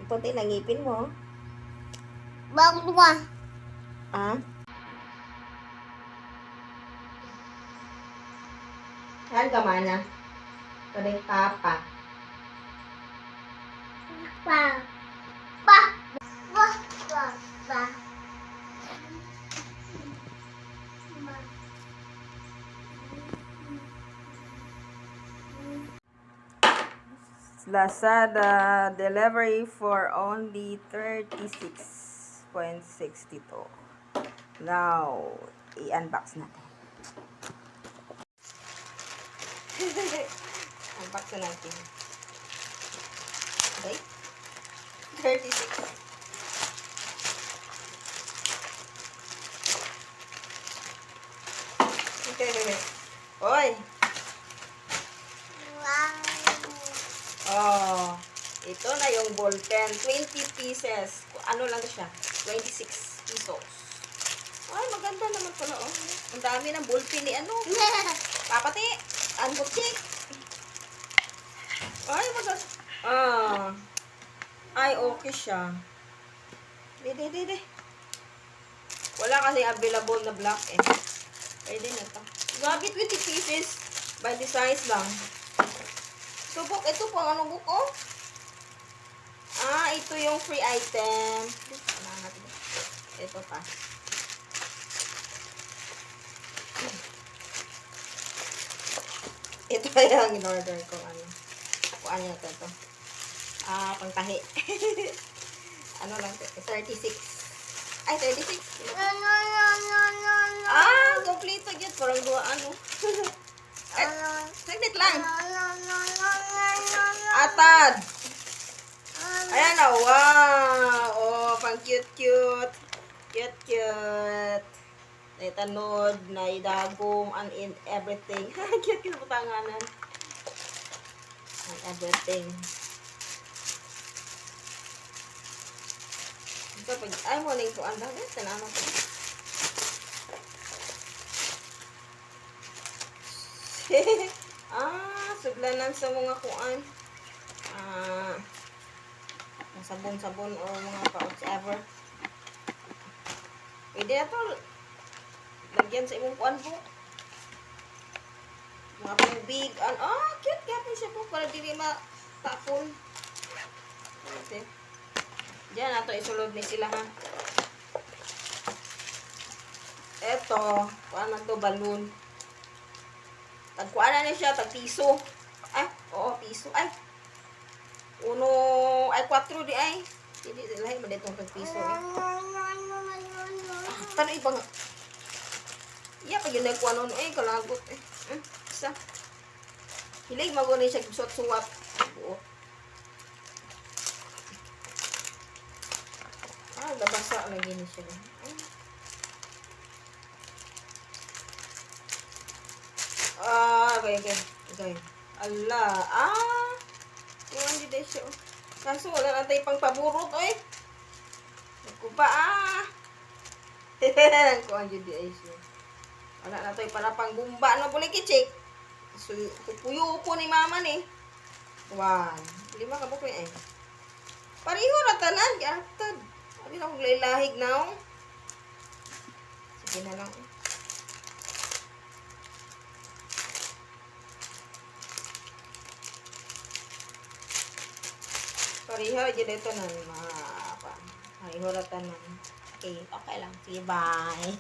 Puti na ngipin mo. Bakit ba? Ah? Saan ka mana? Paday papa. Pa. Pa. Pa. Pa. Pa. Lazada delivery for only 36.62. Now, i-unbox natin. Unbox na natin. Okay? 36. Okay. Oy! Wow. Oh, ito na yung ball pen. 20 pieces. Ano lang siya? 26 pesos. Ay, maganda naman pala, oh. Ang dami ng ball pen ni ano. Papati. Anbutik. Ay, maganda. Ah. Ay, okay siya. Di. Wala kasi available na black eh. Pwede na to. Grabe, 20 pieces. By the size lang. So, book, ito po, ano book, oh? Ah, ito yung free item. Ito pa. Ito yung in-order ko, ano. Kuhaan niya ito. Ah, pangtahi. Ano lang ito? 36. Ay, 36. No. Ah, complete yun. Parang duwa, ano. Ay, saglit lang. Atad. Ayan na, wow! Oh, pang cute. Cute. Naitanod, naidagong, and in everything. Cute patanganan. And everything. Ito, pag, ay mo na yung kuan lang. Tanama ko. Suglanan sa mga kuan. Sabon o mga pa-whatever. Pwede na to. Lagyan sa imong kuan po. Mga pang-big. Cute. Gapin siya po. Para dili matapon. Pwede. Diyan na to. Isulod ni sila ha. Eto. Kuan na to. Balloon. Tagkuan na niya siya. Tag-piso. Ay. Oo. Piso. Ay. 4 di ay. Hindi lahi mo ditong tag-piso eh. Tano ibang. Iya pa yun nagkuha nun eh. Kalagot eh. Isa. Hilig magunin siya suwat-suwat. Buo. Nabasa lagi ni siya. Okay. Allah. Yung hindi din siya. Kaso wala na tayo pang paburot eh. Nagkupa Kung ang hindi ay siya. Wala na tayo para pang bumba. Ano po ni kichik? So, pupuyo po ni mama ni. 1. 5 ka po eh. Pariho na tanan. Gatad. Hindi na kong lailahig na. Sige na lang. Pariho, dyan ito na. Pariho na tanan. Okay lang. Sige, bye.